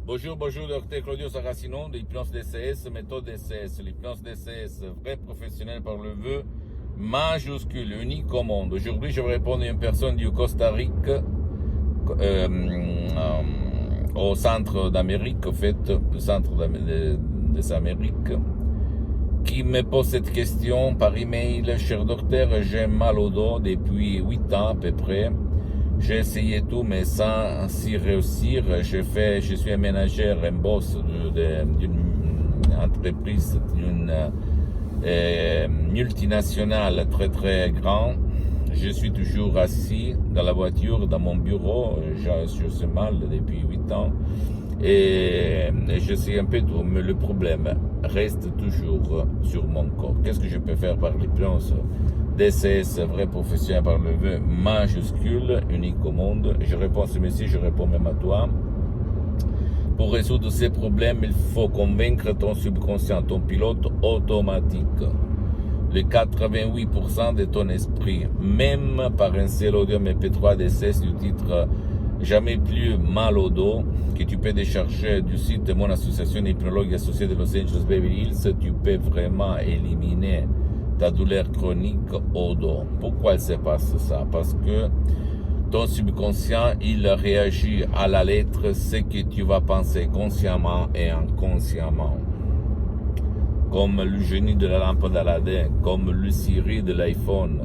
Bonjour, bonjour, docteur Claudio Saracino de l'hypnose DCS, méthode DCS. L'hypnose DCS, vrai professionnel par le vœu, majuscule, unique au monde. Aujourd'hui, je vais répondre à une personne du Costa Rica, au centre d'Amérique, au fait, le centre des Amériques, qui me pose cette question par email. Cher docteur, j'ai mal au dos depuis 8 ans à peu près. J'ai essayé tout, mais sans s'y réussir. Je suis un ménagère, un boss d'une entreprise, d'une multinationale très très grande. Je suis toujours assis dans la voiture, dans mon bureau. Je suis mal depuis 8 ans. Et je sais un peu tout, mais le problème reste toujours sur mon corps. Qu'est-ce que je peux faire par l'hypnose DCS, vrai professionnel par le vœu, majuscule, unique au monde? Je réponds à ce monsieur, je réponds même à toi. Pour résoudre ces problèmes, il faut convaincre ton subconscient, ton pilote automatique, le 88% de ton esprit, même par un seul audio MP3 DCS du titre Jamais plus mal au dos, que tu peux décharger du site de mon association hypnologue associée de Los Angeles Beverly Hills. Tu peux vraiment éliminer ta douleur chronique au dos. Pourquoi il se passe ça? Parce que ton subconscient, il réagit à la lettre ce que tu vas penser consciemment et inconsciemment. Comme le génie de la lampe d'Aladin, comme le Siri de l'iPhone.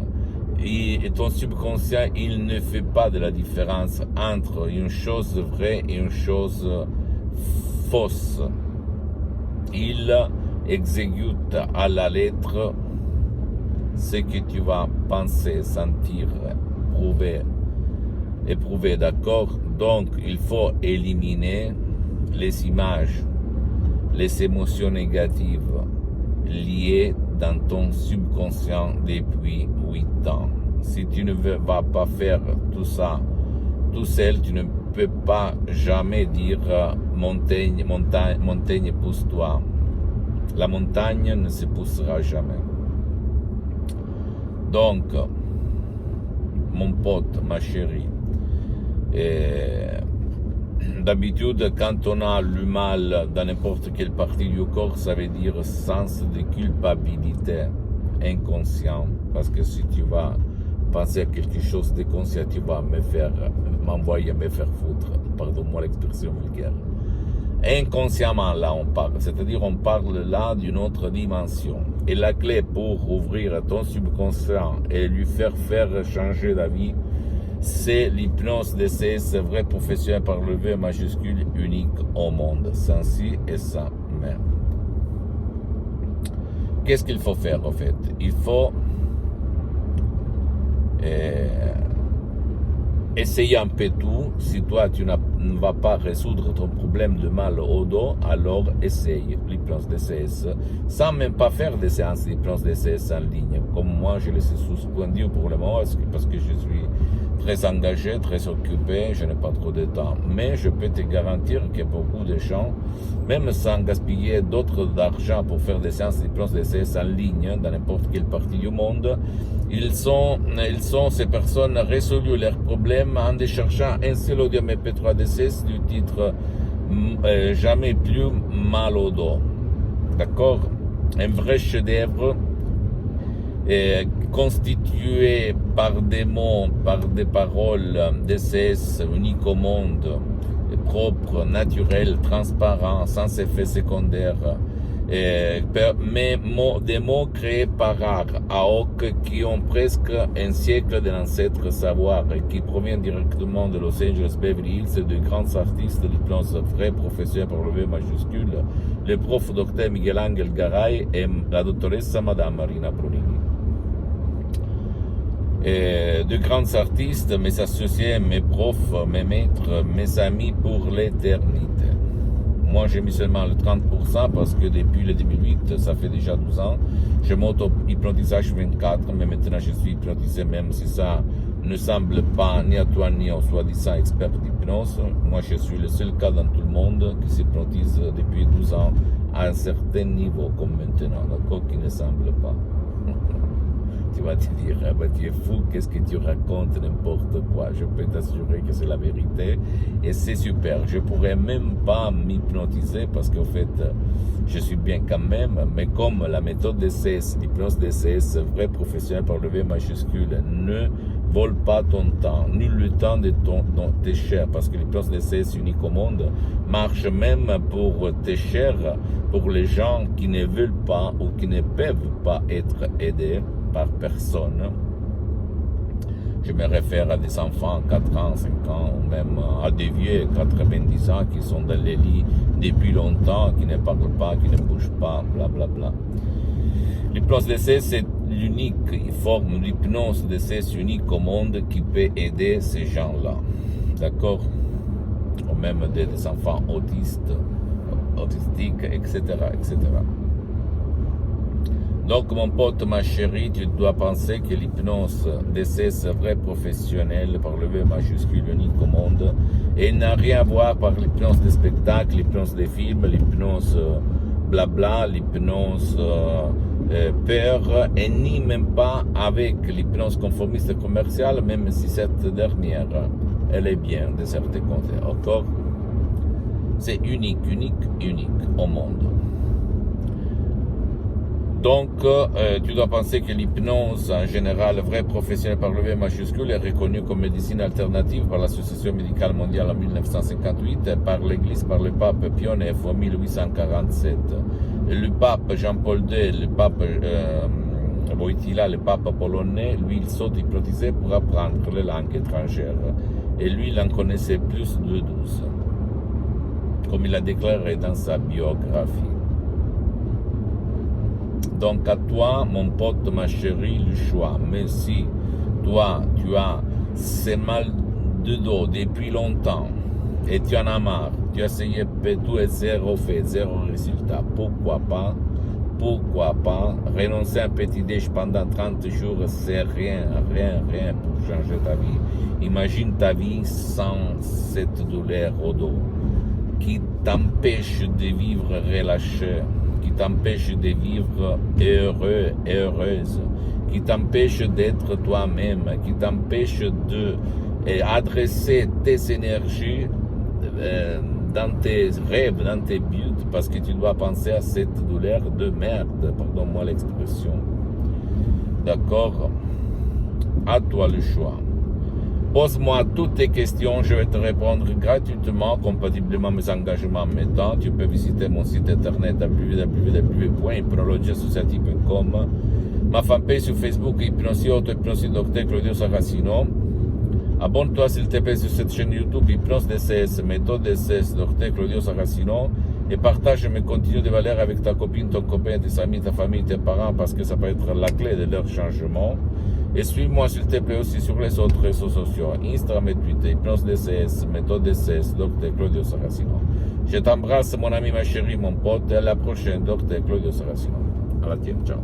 Et ton subconscient, il ne fait pas de la différence entre une chose vraie et une chose fausse. Il exécute à la lettre ce que tu vas penser, sentir, éprouver, d'accord? Donc, il faut éliminer les images, les émotions négatives liées dans ton subconscient depuis 8 ans. Si tu ne vas pas faire tout ça tout seul, tu ne peux pas jamais dire montagne, pousse-toi. La montagne ne se poussera jamais. Donc, mon pote, ma chérie, d'habitude, quand on a le mal dans n'importe quelle partie du corps, ça veut dire sens de culpabilité inconscient. Parce que si tu vas penser à quelque chose de conscient, tu vas m'envoyer me faire foutre. Pardonne-moi l'expression vulgaire. Inconsciemment, là, on parle. C'est-à-dire, on parle là d'une autre dimension. Et la clé pour ouvrir ton subconscient et lui faire changer d'avis, c'est l'hypnose DCS, vrai professionnel par le V majuscule, unique au monde, sans si et sans mais. Qu'est-ce qu'il faut faire en fait? Il faut essayer un peu tout. Si toi tu ne vas pas résoudre ton problème de mal au dos, alors essaye l'hypnose DCS sans même pas faire des séances d'hypnose DCS en ligne. Comme moi je les ai suspendu pour le moment parce que je suis très engagé, très occupé, je n'ai pas trop de temps. Mais je peux te garantir que beaucoup de gens, même sans gaspiller d'autres d'argent pour faire des séances d'hypnose DCS en ligne dans n'importe quelle partie du monde, ils sont ces personnes résolu leurs problèmes en déchargeant un seul audio MP3 DCS du titre Jamais plus mal au dos. D'accord? Un vrai chef-d'œuvre constitué par des mots, par des paroles DCS uniques au monde, propres, naturels, transparents, sans effet secondaire, mais des mots créés par Aok qui ont presque un siècle de l'ancêtre savoir et qui proviennent directement de Los Angeles Beverly Hills, de grands artistes de l'hypnose vrai professionnel par le V majuscule, le prof Dr Miguel Angel Garay et la doctoressa Madame Marina Brunini. De grands artistes, mes associés, mes profs, mes maîtres, mes amis pour l'éternité. Moi, j'ai mis seulement le 30% parce que depuis le 2008, ça fait déjà 12 ans, je m'auto-hypnotise H24, mais maintenant je suis hypnotisé même si ça ne semble pas ni à toi ni aux soi-disant experts d'hypnose. Moi, je suis le seul cas dans tout le monde qui s'hypnotise depuis 12 ans à un certain niveau, comme maintenant, d'accord, qui ne semble pas. tu vas te dire, ah ben, tu es fou, qu'est-ce que tu racontes, n'importe quoi. Je peux t'assurer que c'est la vérité et c'est super. Je pourrais même pas m'hypnotiser parce qu'en fait, je suis bien quand même, mais comme la méthode DCS, l'hypnose DCS, vrai professionnel par le V majuscule, ne vole pas ton temps, ni le temps de tes chers, parce que l'hypnose DCS unique au monde marche même pour tes chers, pour les gens qui ne veulent pas ou qui ne peuvent pas être aidés par personne. Je me réfère à des enfants 4 ans, 5 ans, ou même à des vieux 90 ans qui sont dans les lits depuis longtemps, qui ne parlent pas, qui ne bougent pas, blablabla. Bla, bla. L'hypnose DCS, c'est l'unique forme d'hypnose DCS unique au monde qui peut aider ces gens-là. D'accord? Ou même des enfants autistes, autistiques, etc., etc. Donc, mon pote, ma chérie, tu dois penser que l'hypnose DCS vrai professionnel par le V majuscule unique au monde et n'a rien à voir par l'hypnose des spectacles, l'hypnose des films, l'hypnose blabla, l'hypnose peur et ni même pas avec l'hypnose conformiste commerciale, même si cette dernière, elle est bien de certains côtés. Encore, c'est unique au monde. Donc, tu dois penser que l'hypnose, en général, vrai professionnel par le V majuscule, est reconnue comme médecine alternative par l'Association médicale mondiale en 1958 et par l'Église, par le pape Pie IX en 1847. Le pape Jean-Paul II, le pape Wojtyla, le pape polonais, lui, il s'auto-hypnotisait pour apprendre les langues étrangères. Et lui, il en connaissait plus de 12, comme il a déclaré dans sa biographie. Donc à toi, mon pote, ma chérie, le choix. Mais si toi, tu as ces mal de dos depuis longtemps et tu en as marre, tu as essayé tout et zéro fait, zéro résultat, pourquoi pas renoncer à un petit déj pendant 30 jours, c'est rien pour changer ta vie. Imagine ta vie sans cette douleur au dos qui t'empêche de vivre relâché, qui t'empêche de vivre heureux et heureuse, qui t'empêche d'être toi-même, qui t'empêche d'adresser tes énergies dans tes rêves, dans tes buts, parce que tu dois penser à cette douleur de merde, pardonne-moi l'expression. D'accord? À toi le choix. Pose-moi toutes tes questions, je vais te répondre gratuitement, compatiblement à mes engagements en même temps. Tu peux visiter mon site internet www.hypnologiassociative.com, ma fanpage sur Facebook, Hypnosie Auto, Hypnosie Docteur Claudio Saracino. Abonne-toi s'il te plaît sur cette chaîne YouTube, Hypnose DCS, méthode DCS, Docteur Claudio Saracino, et partage mes contenus de valeur avec ta copine, ton copain, tes amis, ta famille, tes parents, parce que ça peut être la clé de leur changement. Et suis-moi s'il te plaît aussi sur les autres réseaux sociaux, Instagram et Twitter, Hypnose DCS, méthode DCS, Docteur Claudio Saracino. Je t'embrasse mon ami, ma chérie, mon pote, et à la prochaine, Docteur Claudio Saracino. À la tienne, ciao.